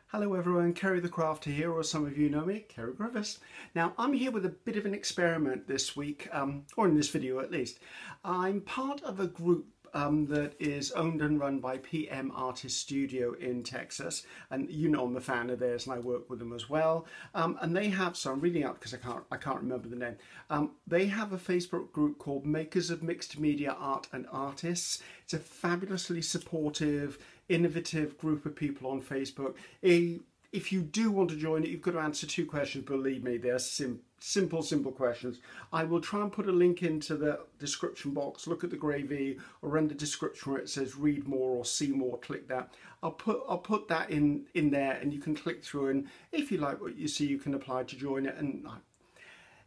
Hello everyone, Ceri the Crafter here, or some of you know me, Ceri Griffiths. Now I'm here with a bit of an experiment this week, or in this video at least. I'm part of a group that is owned and run by PM Artist Studio in Texas, and you know I'm a fan of theirs and I work with them as well. And they have, so I'm reading out because I can't remember the name. They have a Facebook group called Makers of Mixed Media Art and Artists. It's a fabulously supportive, innovative group of people on Facebook. If you do want to join it, you've got to answer two questions. Believe me, they're simple questions. I will try and put a link into the description box. Look at the grey V, or in the description where it says read more or see more, click that. I'll put that in there, and you can click through, and if you like what you see, you can apply to join it. And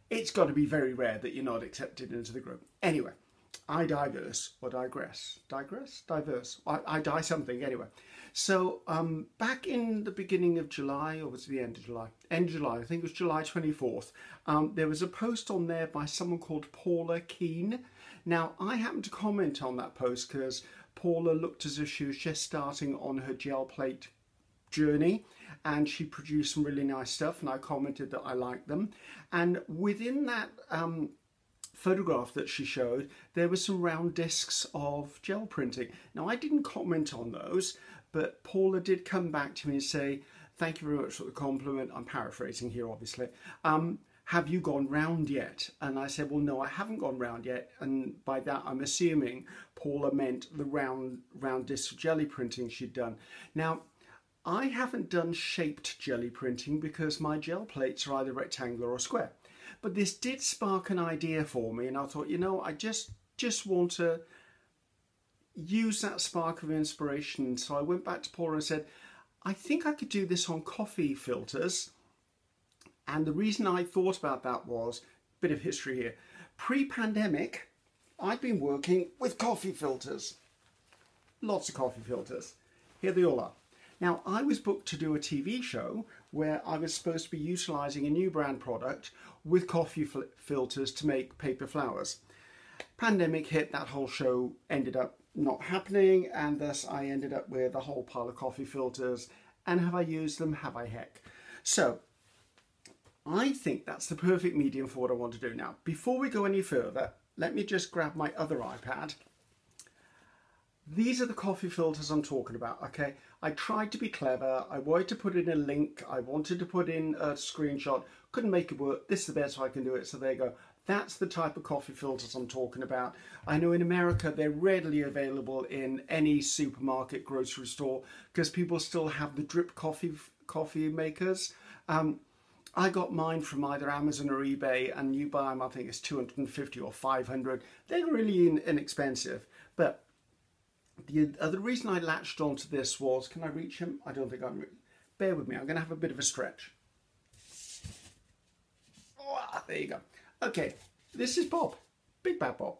it's got to be very rare that you're not accepted into the group. Anyway, I digress, or digress, diverse. I die something anyway. So back in the beginning of July, or was it the end of July? End of July, I think it was July 24th. There was a post on there by someone called Paulla Keen. Now I happened to comment on that post because Paulla looked as if she was just starting on her gel plate journey, and she produced some really nice stuff, and I commented that I liked them. And within that photograph that she showed, there were some round discs of gel printing. Now I didn't comment on those, but Paulla did come back to me and say, thank you very much for the compliment. I'm paraphrasing here, obviously. Have you gone round yet? And I said, well, no, I haven't gone round yet. And by that, I'm assuming Paulla meant the round discs of jelly printing she'd done. Now, I haven't done shaped jelly printing because my gel plates are either rectangular or square. But this did spark an idea for me, and I thought, you know, I just want to use that spark of inspiration. So I went back to Paulla and said, I think I could do this on coffee filters. And the reason I thought about that was, a bit of history here. Pre-pandemic, I'd been working with coffee filters. Lots of coffee filters. Here they all are. Now, I was booked to do a TV show where I was supposed to be utilising a new brand product with coffee filters to make paper flowers. Pandemic hit, that whole show ended up not happening, and thus I ended up with a whole pile of coffee filters. And have I used them? Have I heck? So I think that's the perfect medium for what I want to do. Now, before we go any further, let me just grab my other iPad. These are the coffee filters I'm talking about, okay? I tried to be clever. I wanted to put in a link. I wanted to put in a screenshot. Couldn't make it work. This is the best I can do it, so there you go. That's the type of coffee filters I'm talking about. I know in America they're readily available in any supermarket, grocery store, because people still have the drip coffee makers. I got mine from either Amazon or eBay, and you buy them, I think it's 250 or 500. They're really inexpensive. But the other reason I latched onto this was, can I reach him? I don't think I'm, bear with me, I'm going to have a bit of a stretch. Oh, there you go. Okay, this is Bob, Big Bad Bob.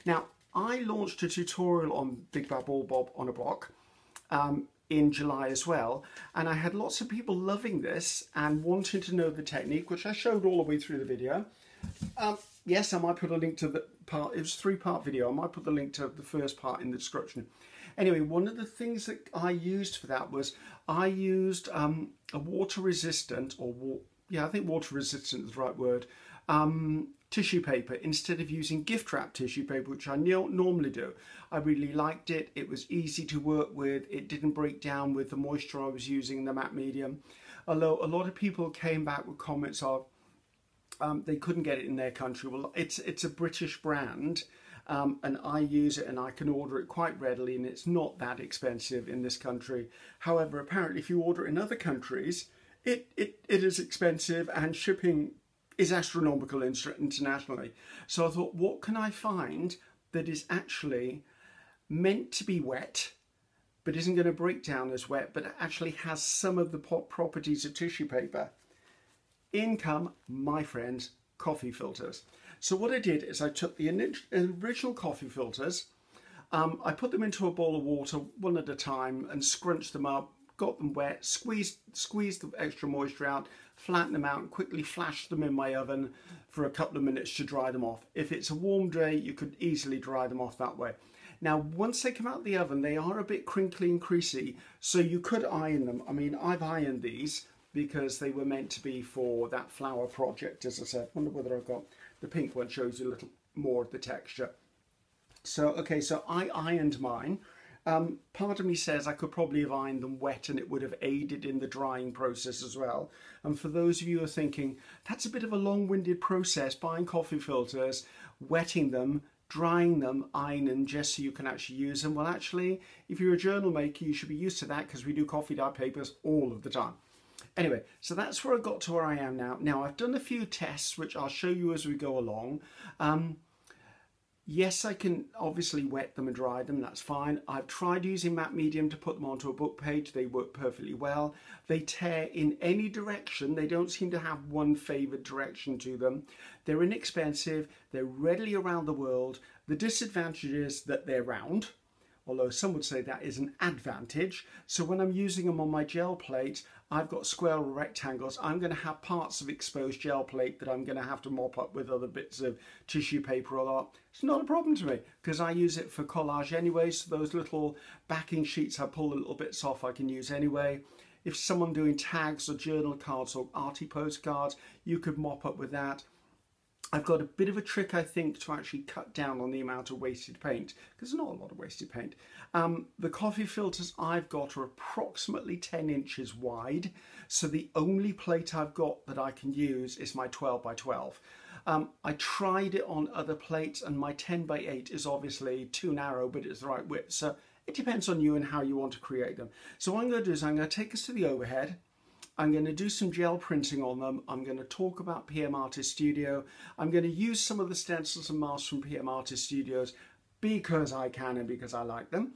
Now, I launched a tutorial on Big Bad Ball Bob on a block in July as well, and I had lots of people loving this and wanting to know the technique, which I showed all the way through the video. Yes, I might put a link to the part, it was a 3-part video, I might put the link to the first part in the description. Anyway, one of the things that I used for that was, I used a water resistant, I think water resistant is the right word, tissue paper instead of using gift wrap tissue paper, which I normally do. I really liked it. It was easy to work with. It didn't break down with the moisture I was using in the matte medium. Although a lot of people came back with comments of they couldn't get it in their country. Well, it's a British brand, and I use it and I can order it quite readily, and it's not that expensive in this country. However, apparently if you order it in other countries, it is expensive, and shipping is astronomical internationally. So I thought, what can I find that is actually meant to be wet, but isn't going to break down as wet, but actually has some of the properties of tissue paper? In come, my friends, coffee filters. So what I did is I took the original coffee filters, I put them into a bowl of water one at a time and scrunched them up, got them wet, squeezed the extra moisture out, flattened them out, and quickly flashed them in my oven for a couple of minutes to dry them off. If it's a warm day, you could easily dry them off that way. Now, once they come out of the oven, they are a bit crinkly and creasy, so you could iron them. I mean, I've ironed these because they were meant to be for that flower project, as I said. I wonder whether I've got the pink one, shows you a little more of the texture. So, okay, so I ironed mine. Part of me says I could probably have ironed them wet and it would have aided in the drying process as well. And for those of you who are thinking, that's a bit of a long-winded process, buying coffee filters, wetting them, drying them, ironing them, just so you can actually use them. Well, actually, if you're a journal maker, you should be used to that because we do coffee dye papers all of the time. Anyway, so that's where I got to where I am now. Now, I've done a few tests, which I'll show you as we go along. Yes, I can obviously wet them and dry them, that's fine. I've tried using matte medium to put them onto a book page. They work perfectly well. They tear in any direction. They don't seem to have one favoured direction to them. They're inexpensive. They're readily around the world. The disadvantage is that they're round, although some would say that is an advantage. So when I'm using them on my gel plate, I've got square or rectangles. I'm going to have parts of exposed gel plate that I'm going to have to mop up with other bits of tissue paper or that. It's not a problem to me because I use it for collage anyway. So those little backing sheets I pull the little bits off I can use anyway. If someone doing tags or journal cards or arty postcards, you could mop up with that. I've got a bit of a trick, I think, to actually cut down on the amount of wasted paint, because there's not a lot of wasted paint. The coffee filters I've got are approximately 10 inches wide, so the only plate I've got that I can use is my 12 by 12. I tried it on other plates, and my 10 by 8 is obviously too narrow, but it's the right width, so it depends on you and how you want to create them. So what I'm going to do is I'm going to take us to the overhead. I'm going to do some gel printing on them. I'm going to talk about PM Artist Studio. I'm going to use some of the stencils and masks from PM Artist Studios because I can and because I like them.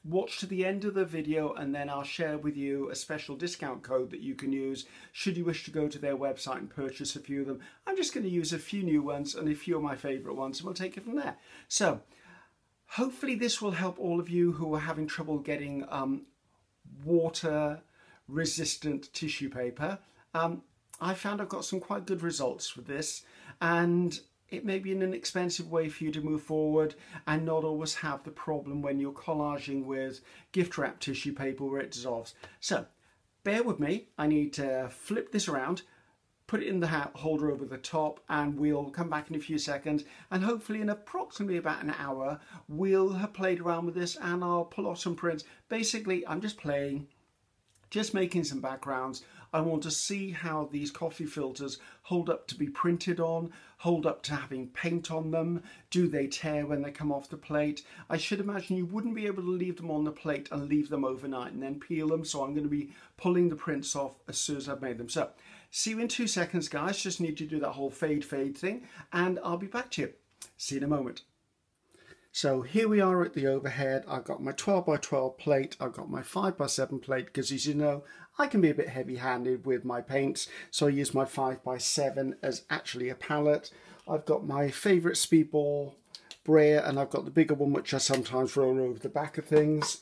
Watch to the end of the video and then I'll share with you a special discount code that you can use should you wish to go to their website and purchase a few of them. I'm just going to use a few new ones and a few of my favourite ones, and we'll take it from there. So hopefully this will help all of you who are having trouble getting water resistant tissue paper. I found I've got some quite good results with this, and it may be an inexpensive way for you to move forward and not always have the problem when you're collaging with gift wrap tissue paper where it dissolves. So bear with me, I need to flip this around, put it in the holder over the top, and we'll come back in a few seconds, and hopefully in approximately about an hour we'll have played around with this and I'll pull off some prints. Basically I'm just playing, just making some backgrounds. I want to see how these coffee filters hold up to be printed on, hold up to having paint on them. Do they tear when they come off the plate? I should imagine you wouldn't be able to leave them on the plate and leave them overnight and then peel them. So I'm going to be pulling the prints off as soon as I've made them. So see you in 2 seconds, guys. Just need to do that whole fade thing and I'll be back to you. See you in a moment. So here we are at the overhead. I've got my 12 by 12 plate. I've got my 5 by 7 plate because, as you know, I can be a bit heavy-handed with my paints. So I use my 5 by 7 as actually a palette. I've got my favourite Speedball brayer, and I've got the bigger one which I sometimes roll over the back of things.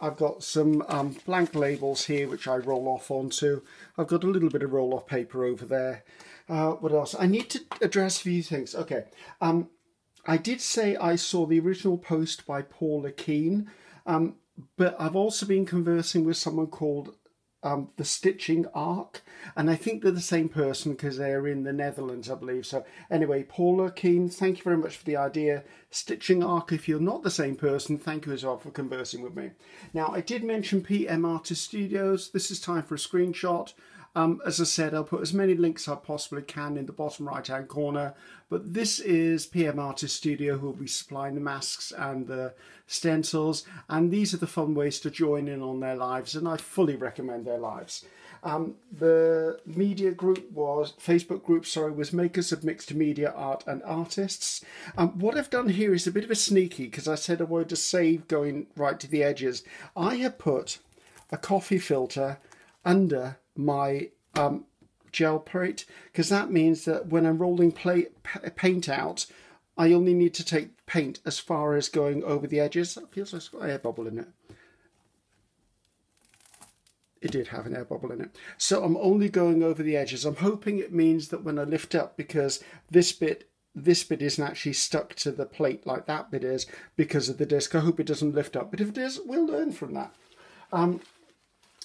I've got some blank labels here which I roll off onto. I've got a little bit of roll-off paper over there. What else? I need to address a few things. Okay. I did say I saw the original post by Paulla Keen, but I've also been conversing with someone called The Stitching Arc, and I think they're the same person because they're in the Netherlands, I believe. So anyway, Paulla Keen, thank you very much for the idea. Stitching Arc, if you're not the same person, thank you as well for conversing with me. Now, I did mention PM Artist Studios. This is time for a screenshot. As I said, I'll put as many links as I possibly can in the bottom right hand corner, but this is PM Artist Studio who will be supplying the masks and the stencils, and these are the fun ways to join in on their lives, and I fully recommend their lives. The media group was, Facebook group, sorry, was Makers of Mixed Media Art and Artists. What I've done here is a bit of a sneaky, because I said I wanted to save going right to the edges. I have put a coffee filter under my gel plate, because that means that when I'm rolling paint out, I only need to take paint as far as going over the edges. That feels like it's got an air bubble in it. It did have an air bubble in it. So I'm only going over the edges. I'm hoping it means that when I lift up, because this bit this bit isn't actually stuck to the plate like that bit is because of the disc. I hope it doesn't lift up, but if it is, we'll learn from that.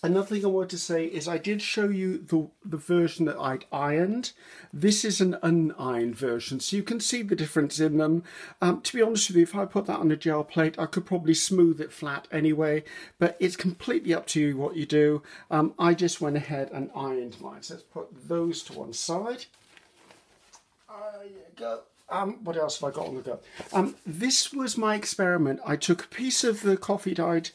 Another thing I wanted to say is I did show you the version that I'd ironed. This is an unironed version, so you can see the difference in them. To be honest with you, if I put that on a gel plate, I could probably smooth it flat anyway, but it's completely up to you what you do. I just went ahead and ironed mine. So let's put those to one side. There you go. What else have I got on the go? This was my experiment. I took a piece of the coffee dyed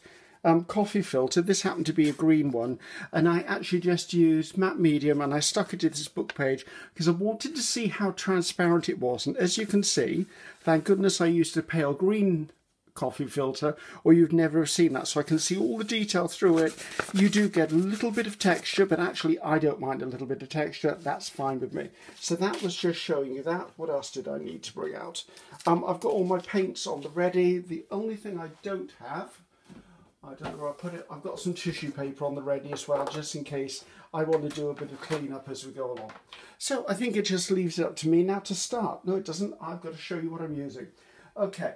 coffee filter. This happened to be a green one, and I actually just used matte medium and I stuck it to this book page because I wanted to see how transparent it was. And as you can see, thank goodness I used a pale green coffee filter, or you'd never have seen that, so I can see all the detail through it. You do get a little bit of texture, but actually I don't mind a little bit of texture. That's fine with me. So that was just showing you that. What else did I need to bring out? I've got all my paints on the ready. The only thing I don't have, I don't know where I put it, I've got some tissue paper on the ready as well, just in case I want to do a bit of cleanup as we go along. So I think it just leaves it up to me now to start. No, it doesn't. I've got to show you what I'm using. Okay.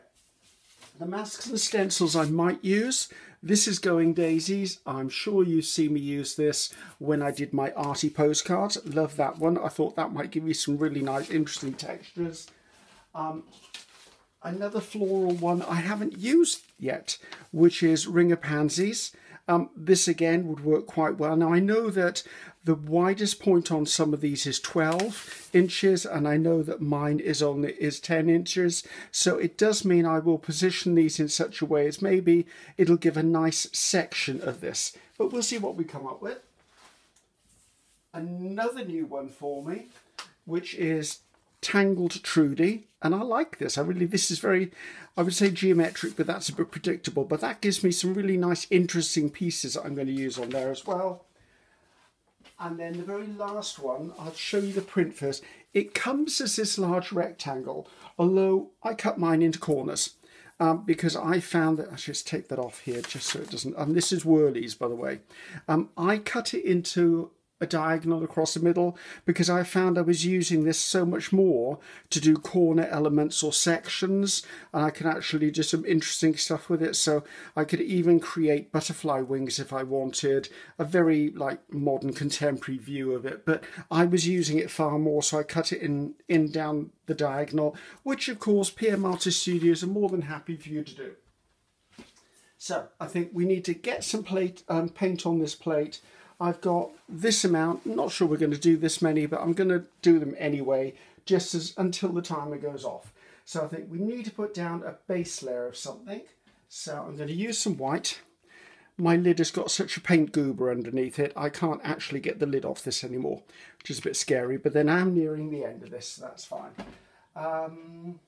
The masks and stencils I might use, this is Going Daisies. I'm sure you've seen me use this when I did my arty postcards. Love that one. I thought that might give you some really nice, interesting textures. Another floral one I haven't used yet, which is Ringer Pansies. This again would work quite well. Now I know that the widest point on some of these is 12 inches, and I know that mine is 10 inches. So it does mean I will position these in such a way as maybe it'll give a nice section of this. But we'll see what we come up with. Another new one for me, which is Tangled Trudy, and I like this. This is very, I would say geometric, but that's a bit predictable. But that gives me some really nice, interesting pieces that I'm going to use on there as well. And then the very last one, I'll show you the print first. It comes as this large rectangle, although I cut mine into corners because I found that, I should just take that off here just so it doesn't, this is Whirlies, by the way. I cut it into a diagonal across the middle because I found I was using this so much more to do corner elements or sections, and I can actually do some interesting stuff with it. So I could even create butterfly wings if I wanted, a very like modern contemporary view of it, but I was using it far more, so I cut it in down the diagonal, which of course PM Artist Studios are more than happy for you to do. So I think we need to get some paint on this plate. I've got this amount. I'm not sure we're going to do this many, but I'm going to do them anyway, just as until the timer goes off. So I think we need to put down a base layer of something. So I'm going to use some white. My lid has got such a paint goober underneath it, I can't actually get the lid off this anymore, which is a bit scary, but then I'm nearing the end of this, so that's fine.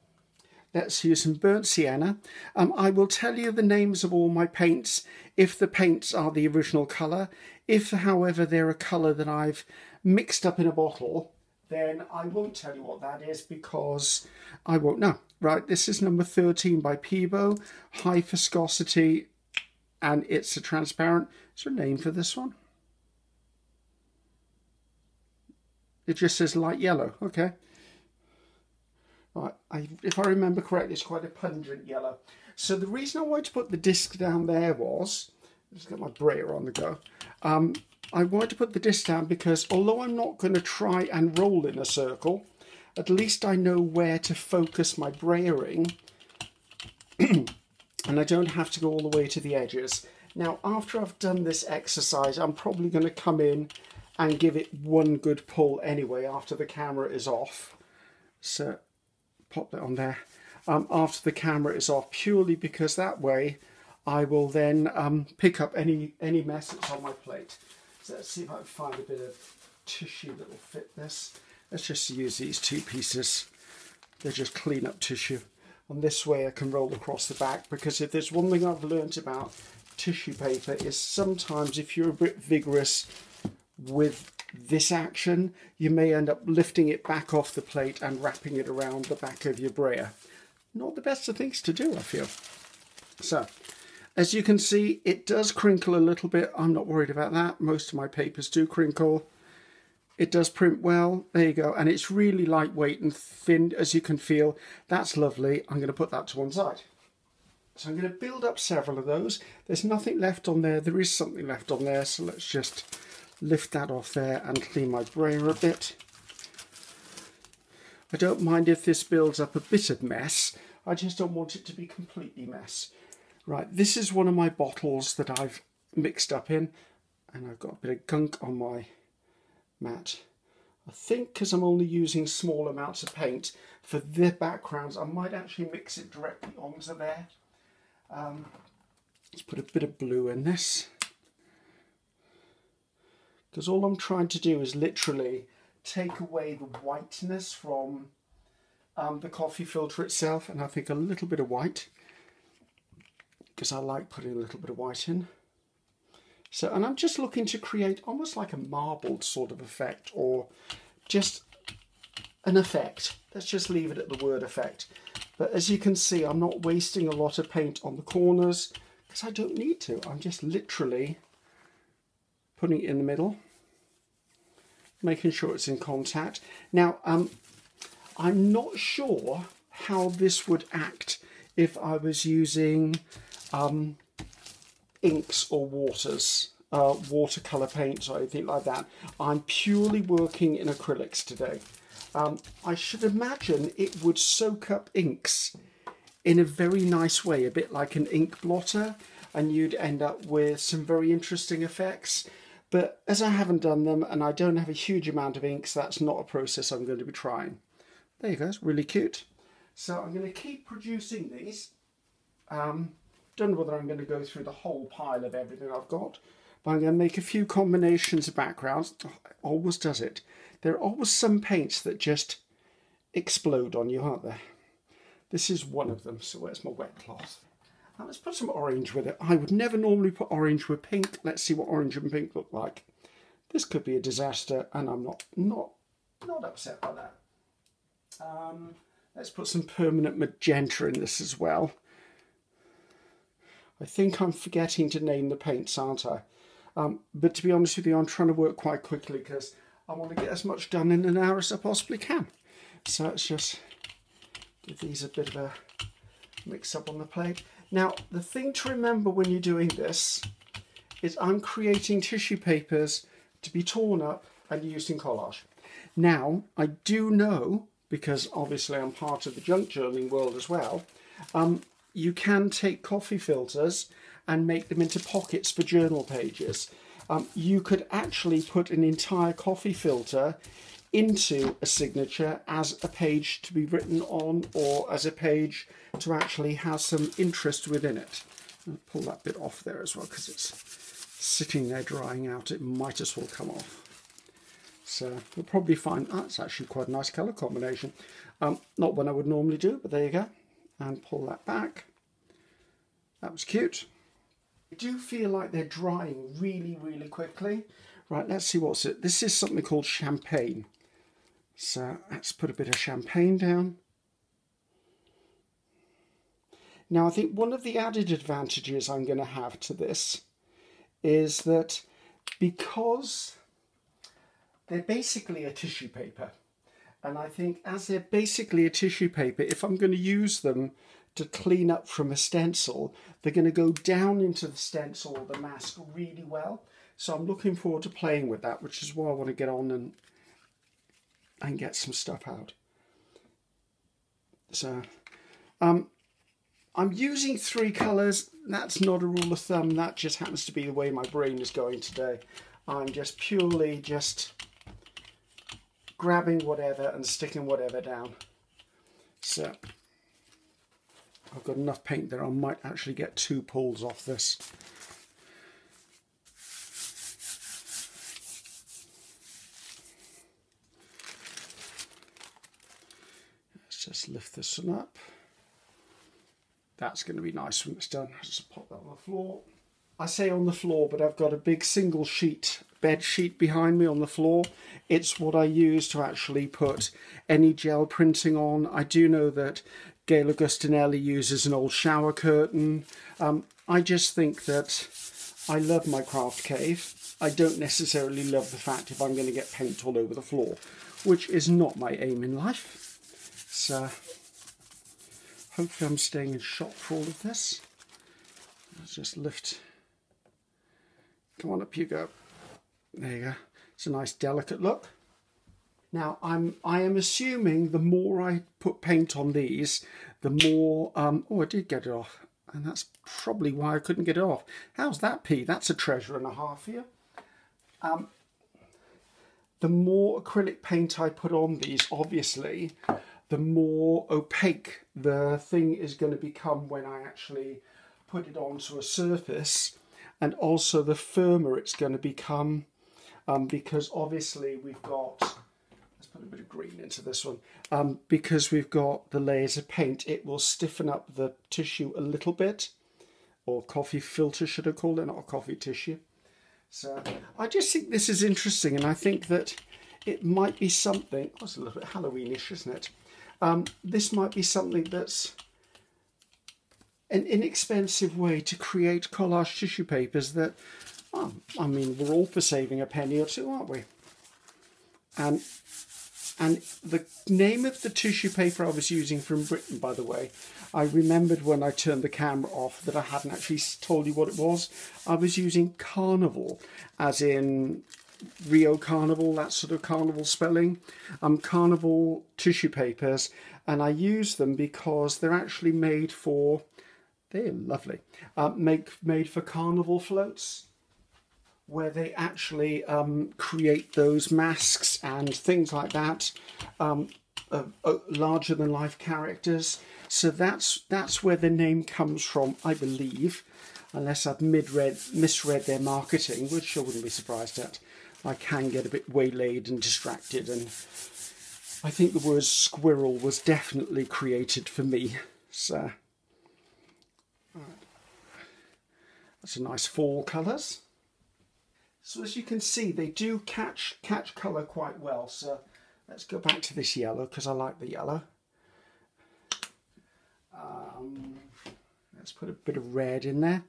Let's use some burnt sienna. I will tell you the names of all my paints if the paints are the original colour. If, however, they're a colour that I've mixed up in a bottle, then I won't tell you what that is because I won't know. Right, this is number 13 by Peebo, high viscosity, and it's a transparent. Is there a name for this one? It just says light yellow, okay. Right, if I remember correctly, it's quite a pungent yellow. So the reason I wanted to put the disc down there was, just get my brayer on the go. I wanted to put the disc down because although I'm not going to try and roll in a circle, at least I know where to focus my brayering and I don't have to go all the way to the edges. Now, after I've done this exercise, I'm probably going to come in and give it one good pull anyway after the camera is off. So pop that on there after the camera is off, purely because that way I will then pick up any mess that's on my plate. So let's see if I can find a bit of tissue that will fit this. Let's just use these two pieces. They're just clean up tissue. And this way I can roll across the back, because if there's one thing I've learnt about tissue paper is sometimes if you're a bit vigorous with this action, you may end up lifting it back off the plate and wrapping it around the back of your brayer. Not the best of things to do, I feel. So, as you can see, it does crinkle a little bit. I'm not worried about that. Most of my papers do crinkle. it does print well. There you go. And it's really lightweight and thin, as you can feel. That's lovely. I'm going to put that to one side. So I'm going to build up several of those. There's nothing left on there. There is something left on there. So let's just lift that off there and clean my brayer a bit. I don't mind if this builds up a bit of mess. I just don't want it to be completely mess. Right, this is one of my bottles that I've mixed up in. And I've got a bit of gunk on my mat. I think because I'm only using small amounts of paint for the backgrounds, I might actually mix it directly onto there. Let's put a bit of blue in this, because all I'm trying to do is literally take away the whiteness from the coffee filter itself, and I think a little bit of white, because I like putting a little bit of white in. So, and I'm just looking to create almost like a marbled sort of effect, or just an effect. Let's just leave it at the word effect. But as you can see, I'm not wasting a lot of paint on the corners because I don't need to. I'm just literally putting it in the middle, making sure it's in contact. Now, I'm not sure how this would act if I was using inks or watercolour paints or anything like that. I'm purely working in acrylics today. I should imagine it would soak up inks in a very nice way, a bit like an ink blotter, and you'd end up with some very interesting effects. But as I haven't done them and I don't have a huge amount of inks, that's not a process I'm going to be trying. There you go, it's really cute. So I'm going to keep producing these. Don't know whether I'm going to go through the whole pile of everything I've got, but I'm going to make a few combinations of backgrounds. Oh, it always does it. There are always some paints that just explode on you, aren't there? This is one of them, so where's my wet cloth? Now let's put some orange with it. I would never normally put orange with pink. Let's see what orange and pink look like. This could be a disaster, and I'm not upset by that. Let's put some permanent magenta in this as well. I think I'm forgetting to name the paints, aren't I? But to be honest with you, I'm trying to work quite quickly because I want to get as much done in an hour as I possibly can. So let's just give these a bit of a mix up on the plate. Now, the thing to remember when you're doing this is I'm creating tissue papers to be torn up and used in collage. Now, I do know, because obviously I'm part of the junk journaling world as well, you can take coffee filters and make them into pockets for journal pages. You could actually put an entire coffee filter into a signature as a page to be written on, or as a page to actually have some interest within it. I'll pull that bit off there as well because it's sitting there drying out. It might as well come off. So you'll probably find that's actually quite a nice colour combination. Not one I would normally do, but there you go. And pull that back. That was cute. I do feel like they're drying really, really quickly. Right, let's see what's it. This is something called champagne. So let's put a bit of champagne down. Now I think one of the added advantages I'm going to have to this is that because they're basically a tissue paper, and I think as they're basically a tissue paper, if I'm going to use them to clean up from a stencil, they're going to go down into the stencil or the mask really well. So I'm looking forward to playing with that, which is why I want to get on and get some stuff out. So I'm using 3 colours. That's not a rule of thumb. That just happens to be the way my brain is going today. I'm just purely grabbing whatever and sticking whatever down. So I've got enough paint there. I might actually get 2 pulls off this. Let's just lift this one up. That's going to be nice when it's done. I'll just pop that on the floor. I say on the floor, but I've got a big single sheet, bed sheet behind me on the floor. It's what I use to actually put any gel printing on. I do know that Gail Augustinelli uses an old shower curtain. I just think that I love my craft cave. I don't necessarily love the fact if I'm going to get paint all over the floor, which is not my aim in life. So hopefully I'm staying in shot for all of this. Let's just lift. Come on, up you go. There you go. It's a nice delicate look. Now I am assuming the more I put paint on these, the more oh, I did get it off, and that's probably why I couldn't get it off. How's that, P? That's a treasure and a half here. The more acrylic paint I put on these, obviously, the more opaque the thing is going to become when I actually put it onto a surface, and also the firmer it's going to become, because obviously we've got, let's put a bit of green into this one, because we've got the layers of paint, it will stiffen up the tissue a little bit, or coffee filter should I call it, not a coffee tissue. So I just think this is interesting, and I think that it might be something, oh, it's a little bit Halloweenish, isn't it? This might be something that's an inexpensive way to create collage tissue papers that, well, I mean, we're all for saving a penny or two, aren't we? And the name of the tissue paper I was using from Britain, by the way, I remembered when I turned the camera off that I hadn't actually told you what it was. I was using Carnival, as in Rio Carnival, that sort of carnival spelling. Carnival tissue papers, and I use them because they're actually made for, they're lovely, made for carnival floats, where they actually create those masks and things like that, larger than life characters. So that's where the name comes from, I believe, unless I've misread their marketing, which I wouldn't be surprised at. I can get a bit waylaid and distracted, and I think the word squirrel was definitely created for me. So that's a nice fall colours. So as you can see, they do catch colour quite well. So let's go back to this yellow because I like the yellow. Let's put a bit of red in there.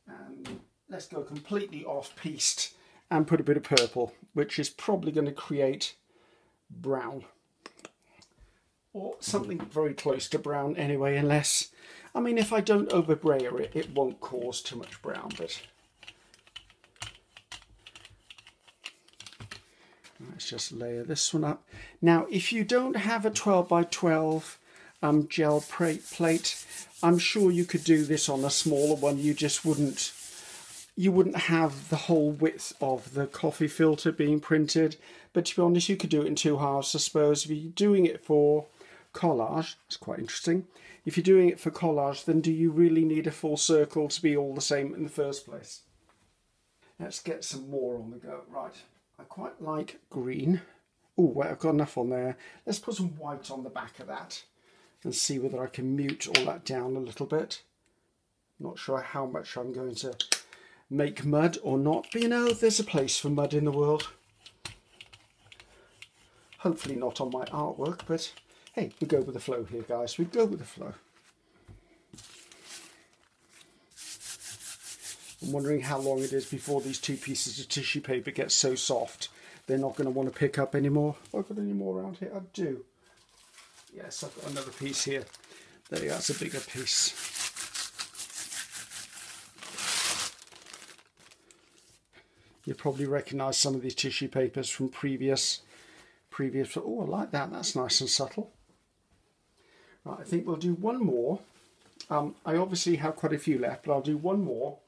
And let's go completely off-piste and put a bit of purple, which is probably going to create brown. Or something very close to brown anyway, unless, I mean, if I don't overbrayer it, it won't cause too much brown, but let's just layer this one up. Now, if you don't have a 12 by 12 gel plate, I'm sure you could do this on a smaller one. You just wouldn't have the whole width of the coffee filter being printed. But to be honest, you could do it in two halves, I suppose. If you're doing it for collage, it's quite interesting. If you're doing it for collage, then do you really need a full circle to be all the same in the first place? Let's get some more on the go. Right, I quite like green. Oh, wait, I've got enough on there. Let's put some white on the back of that and see whether I can mute all that down a little bit. Not sure how much I'm going to make mud or not, but you know, there's a place for mud in the world. Hopefully not on my artwork, but hey, we go with the flow here, guys. We go with the flow. I'm wondering how long it is before these two pieces of tissue paper get so soft they're not going to want to pick up anymore. Have I got any more around here? I do. Yes, I've got another piece here. There you go, that's a bigger piece. You probably recognise some of these tissue papers from previous. Oh, I like that. That's nice and subtle. Right, I think we'll do one more. I obviously have quite a few left, but I'll do one more,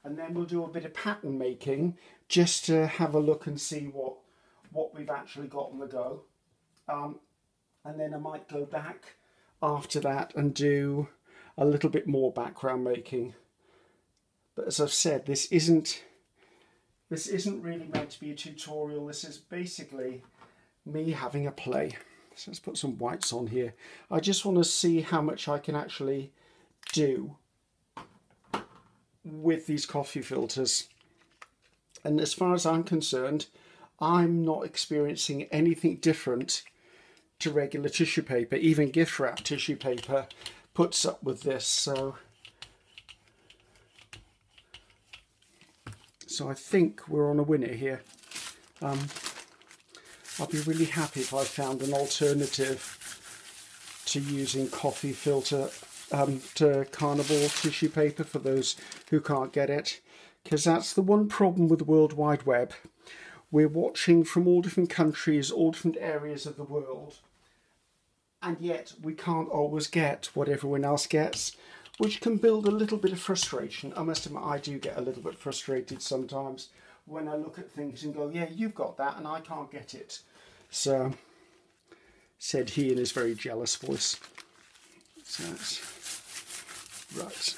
and then we'll do a bit of pattern making just to have a look and see what we've actually got on the go. And then I might go back after that and do a little bit more background making. But as I've said, this isn't really meant to be a tutorial. This is basically me having a play. So let's put some whites on here. I just want to see how much I can actually do with these coffee filters. And as far as I'm concerned, I'm not experiencing anything different to regular tissue paper. Even gift wrap tissue paper puts up with this. So So I think we're on a winner here. I'd be really happy if I found an alternative to using coffee filter to carnival tissue paper for those who can't get it, because that's the one problem with the World Wide Web. We're watching from all different countries, all different areas of the world, and yet we can't always get what everyone else gets, which can build a little bit of frustration. I must admit, I do get a little bit frustrated sometimes when I look at things and go, yeah, you've got that and I can't get it. So, said he in his very jealous voice. So that's right.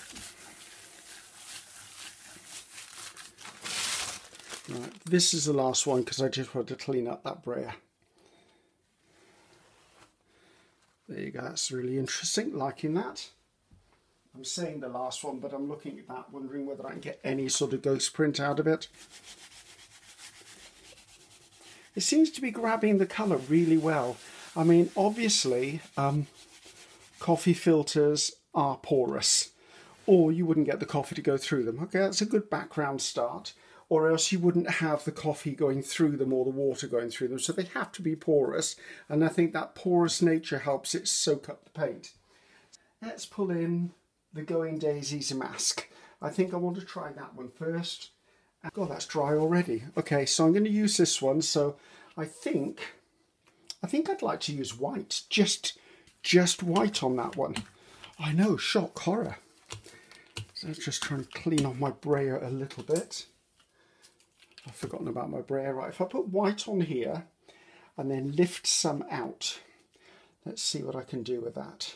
Right, this is the last one because I just want to clean up that brayer. There you go, that's really interesting, liking that. I'm saying the last one, but I'm looking at that, wondering whether I can get any sort of ghost print out of it. It seems to be grabbing the colour really well. I mean, obviously, coffee filters are porous, or you wouldn't get the coffee to go through them. Okay, that's a good background start, or else you wouldn't have the coffee going through them or the water going through them. So they have to be porous, and I think that porous nature helps it soak up the paint. Let's pull in the Going Daisies mask. I think I want to try that one first. God, that's dry already. Okay, so I'm going to use this one. So I think I'd like to use white, just white on that one. I know, shock horror. So let's just try and clean off my brayer a little bit. I've forgotten about my brayer. Right, if I put white on here and then lift some out, let's see what I can do with that.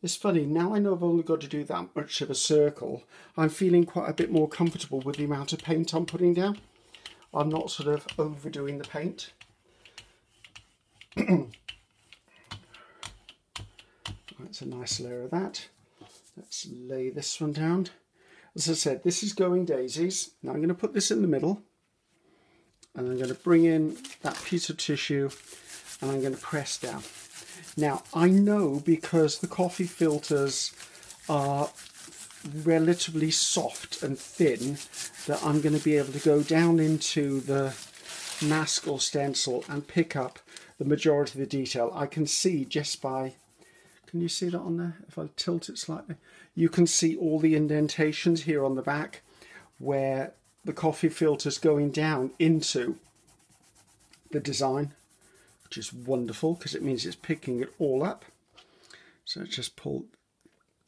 It's funny, now I know I've only got to do that much of a circle, I'm feeling quite a bit more comfortable with the amount of paint I'm putting down. I'm not sort of overdoing the paint. That's a nice layer of that. Let's lay this one down. As I said, this is Going Daisies. Now I'm going to put this in the middle, and I'm going to bring in that piece of tissue, and I'm going to press down. Now, I know because the coffee filters are relatively soft and thin that I'm going to be able to go down into the mask or stencil and pick up the majority of the detail. I can see just by, can you see that on there? If I tilt it slightly, you can see all the indentations here on the back where the coffee filter's going down into the design, which is wonderful because it means it's picking it all up. So let's just pull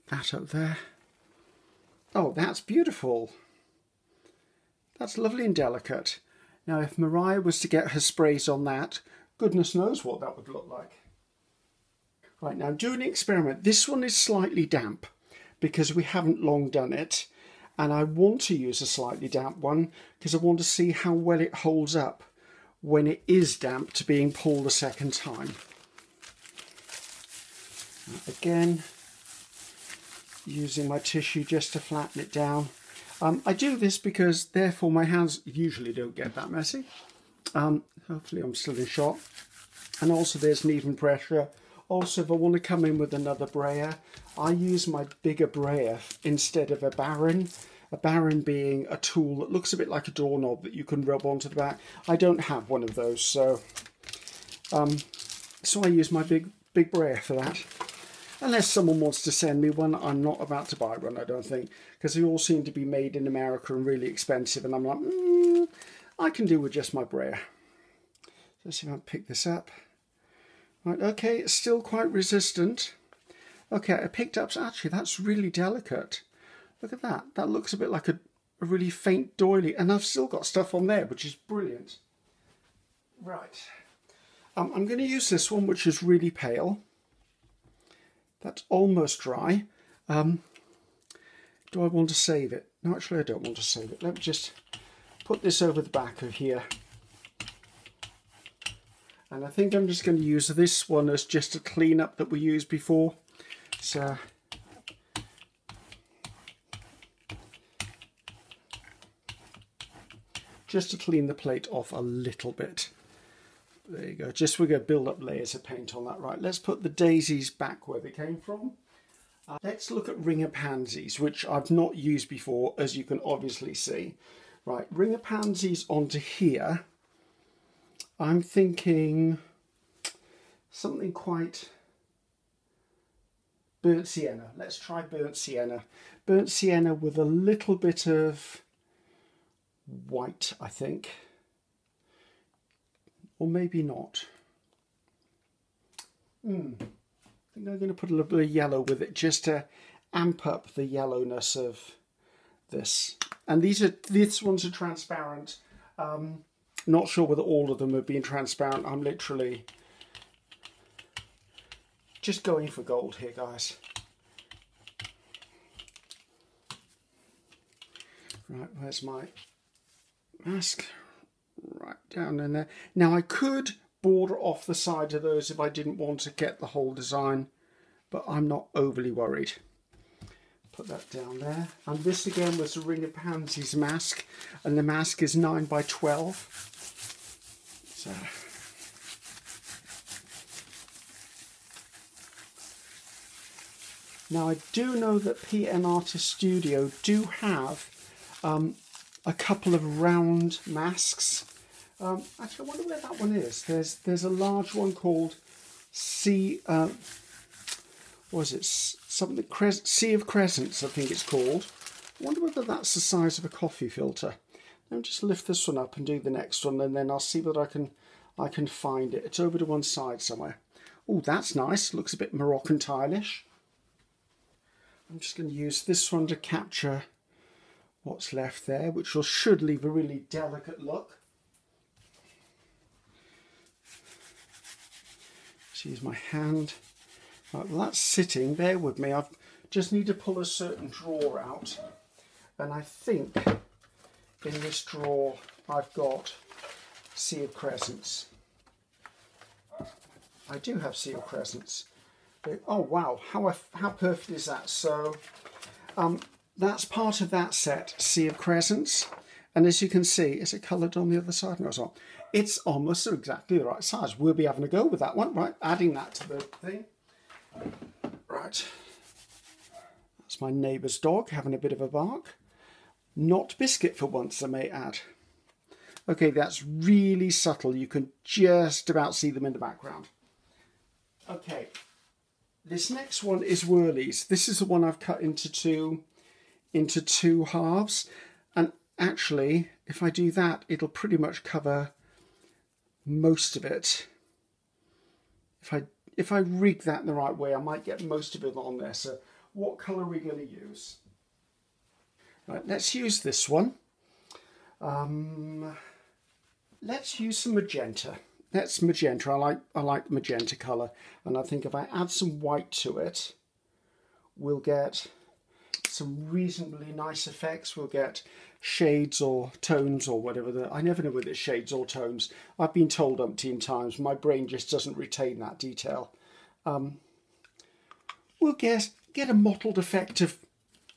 that up there. Oh, that's beautiful. That's lovely and delicate. Now, if Mariah was to get her sprays on that, goodness knows what that would look like. Right, now do an experiment. This one is slightly damp because we haven't long done it. And I want to use a slightly damp one because I want to see how well it holds up when it is damp to being pulled a second time. Again, using my tissue just to flatten it down. I do this because therefore my hands usually don't get that messy. Hopefully I'm still in shot. And also there's an even pressure. Also, if I want to come in with another brayer, I use my bigger brayer instead of a barren. A barren being a tool that looks a bit like a doorknob that you can rub onto the back. I don't have one of those, so I use my big brayer for that. Unless someone wants to send me one, I'm not about to buy one, I don't think, because they all seem to be made in America and really expensive, and I'm like, I can do with just my brayer. Let's see if I can pick this up. Right, okay, it's still quite resistant. Okay, I picked up, actually that's really delicate. Look at that. That looks a bit like a really faint doily. And I've still got stuff on there, which is brilliant. Right. I'm going to use this one, which is really pale. That's almost dry. Do I want to save it? No, actually, I don't want to save it. Let me just put this over the back of here. And I think I'm just going to use this one as just a clean-up that we used before. So just to clean the plate off a little bit. There you go. Just we're going to build up layers of paint on that. Right, let's put the daisies back where they came from. Let's look at ringer pansies, which I've not used before, as you can obviously see. Right, ring of pansies onto here. I'm thinking something quite burnt sienna. Let's try burnt sienna. Burnt sienna with a little bit of white, I think. Or maybe not. I think I'm going to put a little bit of yellow with it just to amp up the yellowness of this. And these ones are transparent. Not sure whether all of them have been transparent. I'm literally just going for gold here, guys. Right, where's my mask? Right down in there. Now I could border off the side of those if I didn't want to get the whole design, but I'm not overly worried. Put that down there. And this again was a Ring of Pansies mask, and the mask is 9 by 12. So now I do know that PN Artist Studio do have a couple of round masks. Actually, I wonder where that one is. There's a large one called Sea. What is it? Something Sea of Crescents, I think it's called. I wonder whether that's the size of a coffee filter. Let me just lift this one up and do the next one, and then I'll see whether I can find it. It's over to one side somewhere. Oh, that's nice. Looks a bit Moroccan tile-ish. I'm just going to use this one to capture what's left there, which should leave a really delicate look. Just use my hand. Right, well, that's sitting. Bear with me. I just need to pull a certain drawer out, and I think in this drawer I've got Sea of Crescents. I do have Sea of Crescents. Oh wow, how perfect is that? So that's part of that set, Sea of Crescents, and as you can see, is it coloured on the other side? No, it's not. It's almost exactly the right size. We'll be having a go with that one, right? Adding that to the thing. Right, that's my neighbour's dog having a bit of a bark. Not Biscuit for once, I may add. Okay, that's really subtle. You can just about see them in the background. Okay, this next one is Whirlies. This is the one I've cut into two halves. And actually, if I do that, it'll pretty much cover most of it. If I rig that in the right way, I might get most of it on there. So what colour are we going to use? Right, let's use this one. Let's use some magenta. That's magenta. I like the magenta colour, and I think if I add some white to it, we'll get some reasonably nice effects. We'll get shades or tones or whatever. I never know whether it's shades or tones. I've been told umpteen times. My brain just doesn't retain that detail. We'll get a mottled effect of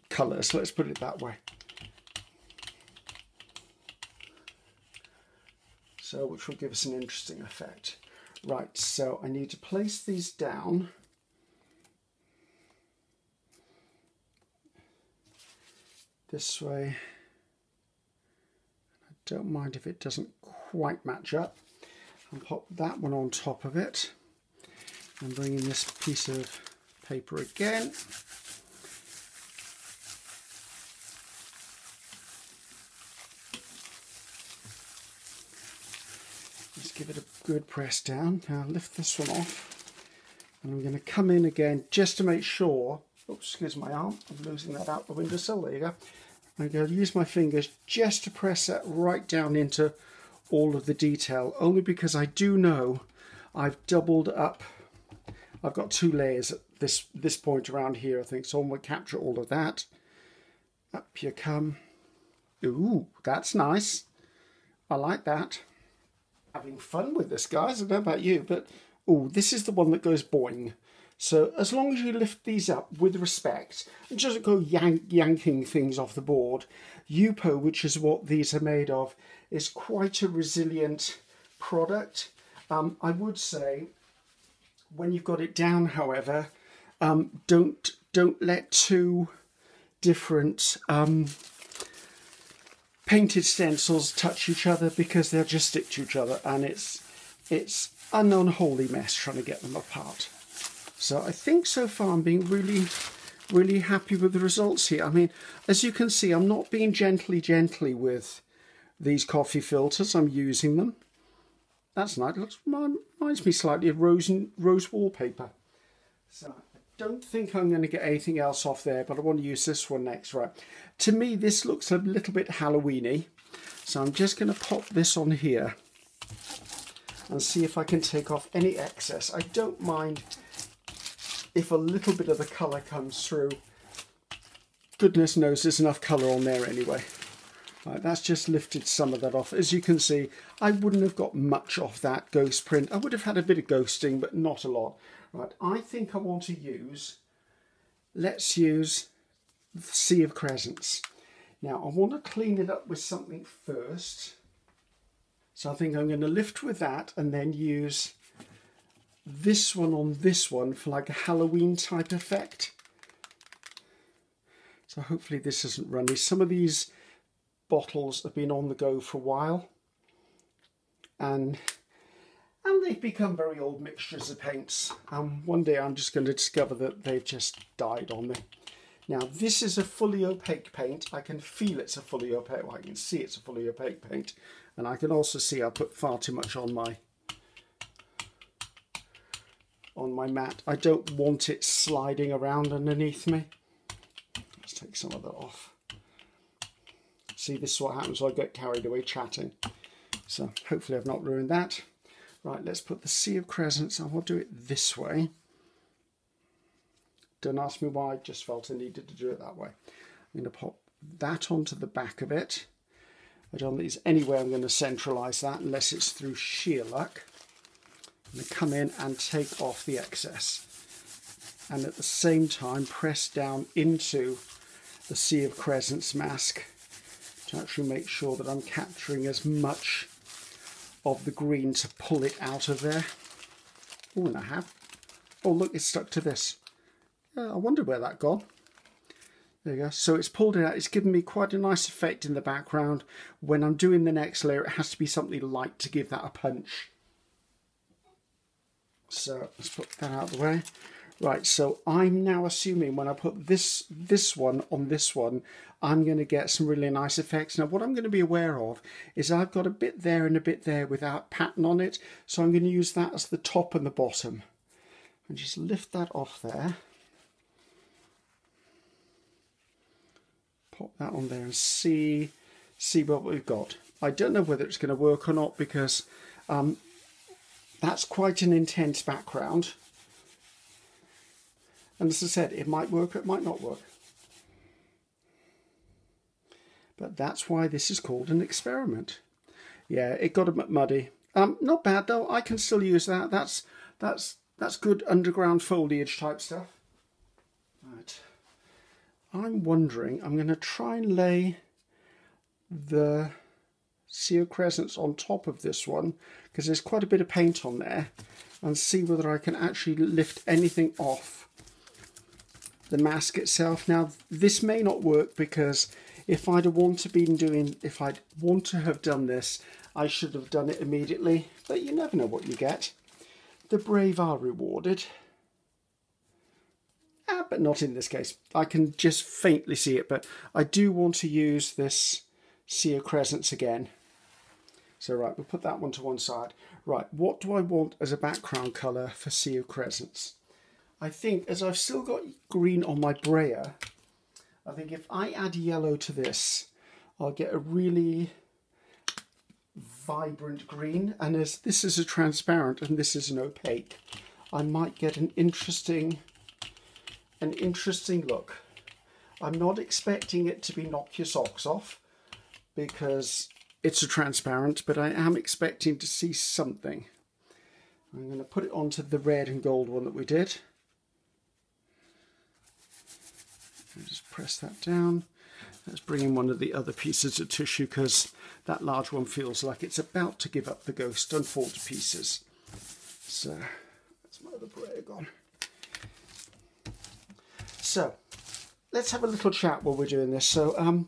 colours. Let's put it that way. So, which will give us an interesting effect. Right, so I need to place these down. This way. I don't mind if it doesn't quite match up. I'll pop that one on top of it. And bring in this piece of paper again. Let's give it a good press down. Now lift this one off, and I'm going to come in again just to make sure. Oops, excuse my arm, I'm losing that out the windowsill. There you go. I'm going to use my fingers just to press that right down into all of the detail, only because I do know I've doubled up. I've got two layers at this point around here, I think, so I'm going to capture all of that. Up you come. Ooh, that's nice. I like that. Having fun with this, guys. I don't know about you, but oh, this is the one that goes boing. So as long as you lift these up with respect and just go yanking things off the board, Yupo, which is what these are made of, is quite a resilient product. I would say when you've got it down, however, don't let two different painted stencils touch each other because they'll just stick to each other, and it's an unholy mess trying to get them apart. So I think so far I'm being really happy with the results here. I mean, as you can see, I'm not being gently with these coffee filters. I'm using them. That's nice. It reminds me slightly of rose wallpaper. So I don't think I'm going to get anything else off there, but I want to use this one next. Right. To me, this looks a little bit Halloween-y. So I'm just going to pop this on here and see if I can take off any excess. I don't mind if a little bit of the colour comes through. Goodness knows there's enough colour on there anyway. Right, that's just lifted some of that off. As you can see, I wouldn't have got much off that ghost print. I would have had a bit of ghosting, but not a lot. Right, I think I want to use, let's use the Sea of Crescents. Now, I want to clean it up with something first. So I think I'm going to lift with that and then use this one on this one for like a Halloween type effect. So hopefully this isn't runny. Some of these bottles have been on the go for a while, and they've become very old mixtures of paints. One day I'm just going to discover that they've just died on me. Now this is a fully opaque paint. I can feel it's a fully opaque, well, I can see it's a fully opaque paint, and I can also see I put far too much on my mat. I don't want it sliding around underneath me. Let's take some of that off. See, this is what happens when I get carried away chatting. So hopefully I've not ruined that. Right, let's put the Sea of Crescents. I will do it this way. Don't ask me why, I just felt I needed to do it that way. I'm going to pop that onto the back of it. I don't think there's any way I'm going to centralise that unless it's through sheer luck. I'm going to come in and take off the excess. And at the same time press down into the Sea of Crescents mask to actually make sure that I'm capturing as much of the green to pull it out of there. Oh, and I have. Oh, look, it's stuck to this. I wonder where that gone. There you go. So it's pulled it out. It's given me quite a nice effect in the background. When I'm doing the next layer, it has to be something light to give that a punch. So let's put that out of the way. Right, so I'm now assuming when I put this one on this one, I'm going to get some really nice effects. Now, what I'm going to be aware of is I've got a bit there and a bit there without pattern on it. So I'm going to use that as the top and the bottom. And just lift that off there. Pop that on there and see what we've got. I don't know whether it's going to work or not because that's quite an intense background. And as I said, it might work or it might not work. But that's why this is called an experiment. Yeah, it got a bit muddy. Not bad though, I can still use that. That's good underground foliage type stuff. Right. I'm wondering, I'm going to try and lay the Sea of Crescents on top of this one, because there's quite a bit of paint on there, and see whether I can actually lift anything off the mask itself. Now this may not work because if I'd want to have done this, I should have done it immediately, but you never know what you get. The brave are rewarded. But not in this case. I can just faintly see it, but I do want to use this Sea of Crescents again. So right, we'll put that one to one side. Right, what do I want as a background colour for Sea of Crescents? I think, as I've still got green on my brayer, I think if I add yellow to this, I'll get a really vibrant green. And as this is a transparent and this is an opaque, I might get an interesting look. I'm not expecting it to be knock your socks off because it's a transparent, but I am expecting to see something. I'm going to put it onto the red and gold one that we did. Just press that down. Let's bring in one of the other pieces of tissue because that large one feels like it's about to give up the ghost and fall to pieces. So that's my other brayer gone. So let's have a little chat while we're doing this. So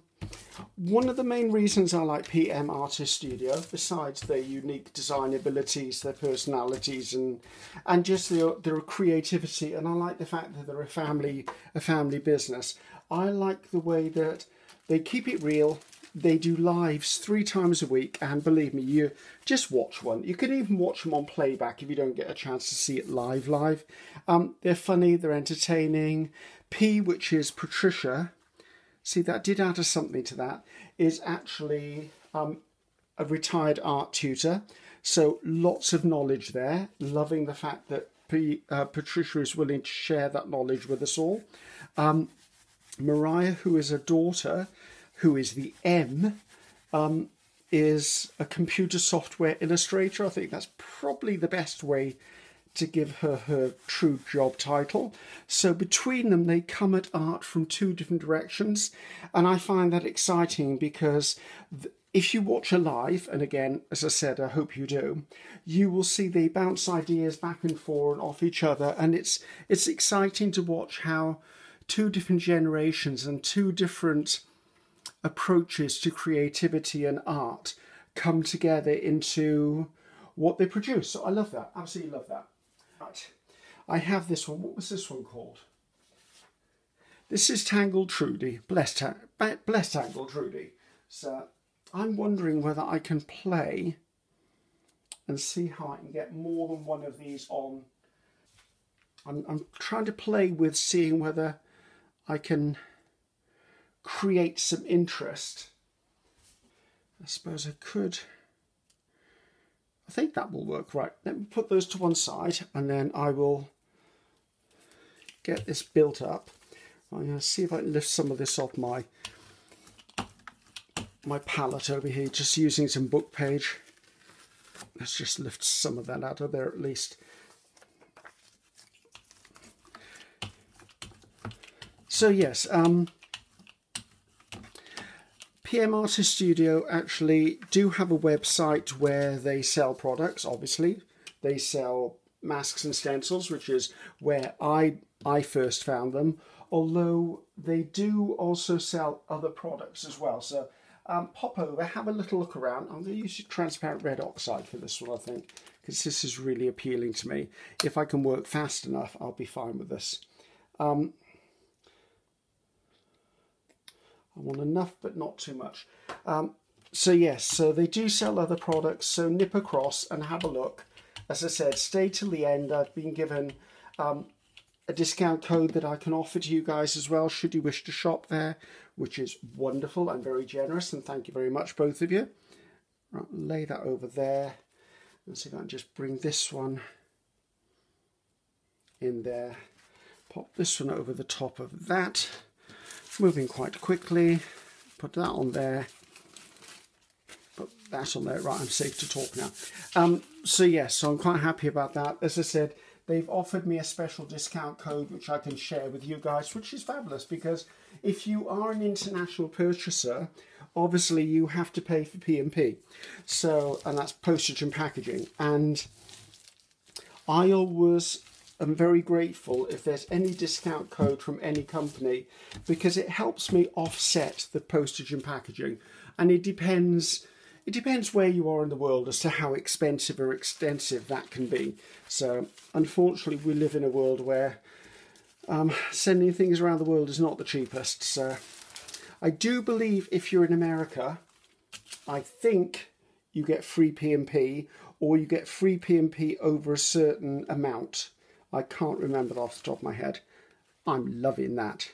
One of the main reasons I like PM Artist Studio, besides their unique design abilities, their personalities, and just their creativity, and I like the fact that they're a family business. I like the way that they keep it real. They do lives 3 times a week, and believe me, you just watch one. You can even watch them on playback if you don't get a chance to see it live. They're funny, they're entertaining. P, which is Patricia, see, that did add something to that, is actually a retired art tutor. So lots of knowledge there. Loving the fact that Patricia is willing to share that knowledge with us all. Mariah, who is a daughter, who is the M, is a computer software illustrator. I think that's probably the best way to give her true job title. So between them, they come at art from 2 different directions. And I find that exciting because if you watch a live, and again, as I said, I hope you do, you will see they bounce ideas back and forth off each other. And it's exciting to watch how 2 different generations and 2 different approaches to creativity and art come together into what they produce. So I love that, absolutely love that. Right. I have this one. What was this one called? This is Tangled Trudy, Blessed Tangled Trudy. So I'm wondering whether I can play and see how I can get more than one of these on. I'm trying to play with seeing whether I can create some interest. I suppose I could. I think that will work. Right, let me put those to one side and then I will get this built up. I'm going to see if I can lift some of this off my palette over here, just using some book page. Let's just lift some of that out of there at least. So yes, PM Artist Studio actually do have a website where they sell products. Obviously, they sell masks and stencils, which is where I first found them. Although they do also sell other products as well. So pop over, have a little look around. I'm going to use transparent red oxide for this one, I think, because this is really appealing to me. If I can work fast enough, I'll be fine with this. I want enough, but not too much. So yes, so they do sell other products, so nip across and have a look. As I said, stay till the end. I've been given a discount code that I can offer to you guys as well, should you wish to shop there, which is wonderful and very generous, and thank you very much, both of you. Right, lay that over there. Let's see if I can just bring this one in there. Pop this one over the top of that. Moving quite quickly, put that on there, put that on there. Right, I'm safe to talk now. So yes, so I'm quite happy about that. As I said, they've offered me a special discount code which I can share with you guys, which is fabulous, because if you are an international purchaser, obviously you have to pay for P&P. So, and that's postage and packaging. And I always I'm very grateful if there's any discount code from any company, because it helps me offset the postage and packaging. And it depends where you are in the world as to how expensive or extensive that can be. So unfortunately, we live in a world where sending things around the world is not the cheapest. So I do believe if you're in America, I think you get free P&P, or you get free P&P over a certain amount. I can't remember off the top of my head. I'm loving that.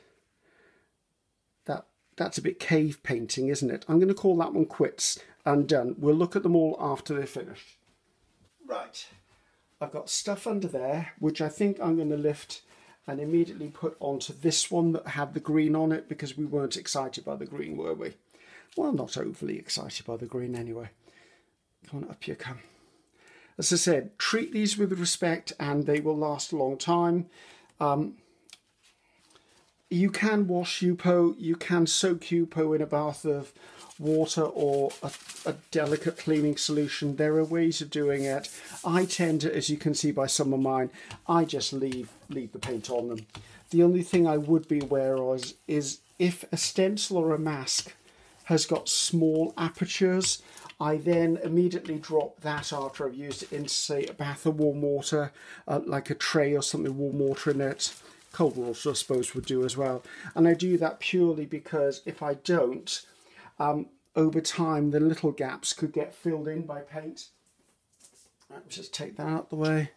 That's a bit cave painting, isn't it? I'm going to call that one quits and done. We'll look at them all after they're finished. Right. I've got stuff under there, which I think I'm going to lift and immediately put onto this one that had the green on it, because we weren't excited by the green, were we? Well, not overly excited by the green anyway. Come on, up you come. As I said, treat these with respect and they will last a long time. You can wash Yupo, you can soak Yupo in a bath of water or a delicate cleaning solution. There are ways of doing it. I tend to, as you can see by some of mine, I just leave the paint on them. The only thing I would be aware of is if a stencil or a mask has got small apertures. I then immediately drop that after I've used it into, say, a bath of warm water, like a tray or something, warm water in it. Cold water, I suppose, would do as well. And I do that purely because if I don't, over time, the little gaps could get filled in by paint. Let's just take that out of the way.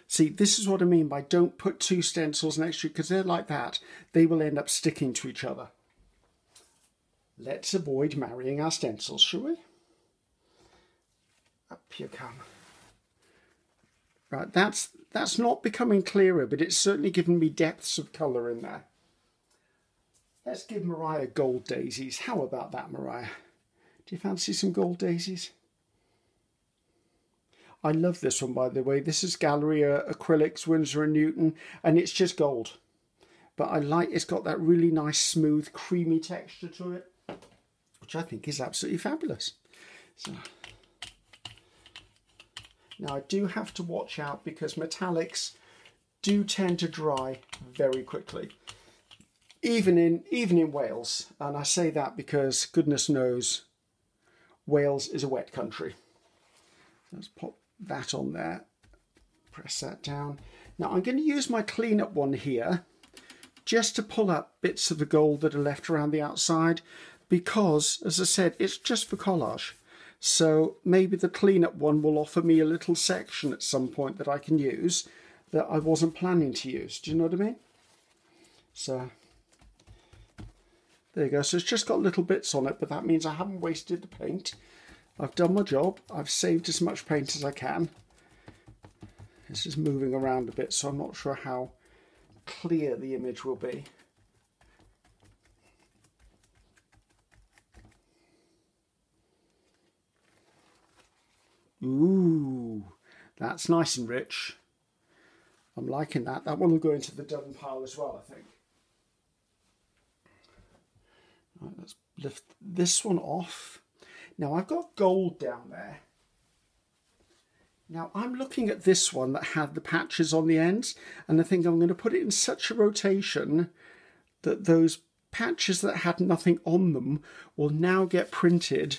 See, this is what I mean by don't put two stencils next to you, because they're like that. They will end up sticking to each other. Let's avoid marrying our stencils, shall we? Up you come. Right, that's not becoming clearer, but it's certainly given me depths of colour in there. Let's give Mariah gold daisies. How about that, Mariah? Do you fancy some gold daisies? I love this one, by the way. This is Galleria Acrylics, Winsor & Newton, and it's just gold. But I like it's got that really nice, smooth, creamy texture to it, which I think is absolutely fabulous. So, now I do have to watch out because metallics do tend to dry very quickly, even in Wales. And I say that because goodness knows Wales is a wet country. Let's pop that on there, press that down. Now I'm going to use my cleanup one here just to pull up bits of the gold that are left around the outside, because as I said, it's just for collage. So maybe the cleanup one will offer me a little section at some point that I can use that I wasn't planning to use. Do you know what I mean? So there you go. So it's just got little bits on it, but that means I haven't wasted the paint. I've done my job. I've saved as much paint as I can. This is moving around a bit, so I'm not sure how clear the image will be. Ooh, that's nice and rich. I'm liking that. That one will go into the done pile as well, I think. Right, let's lift this one off. Now I've got gold down there. Now I'm looking at this one that had the patches on the ends, and I think I'm going to put it in such a rotation that those patches that had nothing on them will now get printed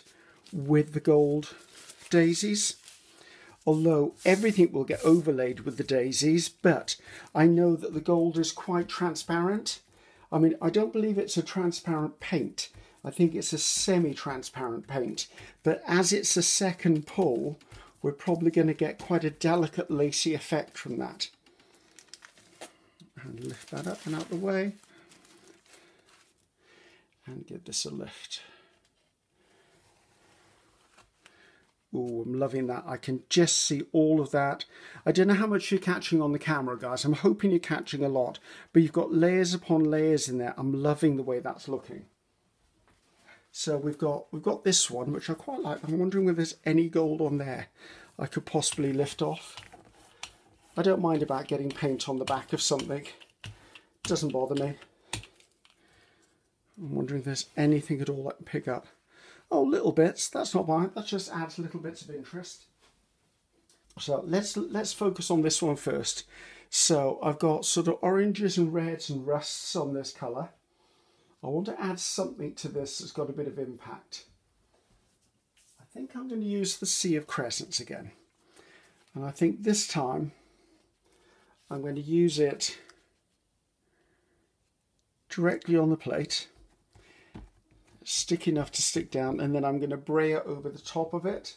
with the gold daisies. Although everything will get overlaid with the daisies, but I know that the gold is quite transparent. I mean, I don't believe it's a transparent paint. I think it's a semi-transparent paint, but as it's a second pull, we're probably going to get quite a delicate lacy effect from that. And lift that up and out the way. And give this a lift. Oh, I'm loving that. I can just see all of that. I don't know how much you're catching on the camera, guys. I'm hoping you're catching a lot, but you've got layers upon layers in there. I'm loving the way that's looking. So we've got this one, which I quite like. I'm wondering whether there's any gold on there I could possibly lift off. I don't mind about getting paint on the back of something. It doesn't bother me. I'm wondering if there's anything at all I can pick up. Oh, little bits. That's not bad. That just adds little bits of interest. So let's focus on this one first. So I've got sort of oranges and reds and rusts on this colour. I want to add something to this that's got a bit of impact. I think I'm going to use the Sea of Crescents again. And I think this time I'm going to use it directly on the plate. Stick enough to stick down, and then I'm going to brayer over the top of it.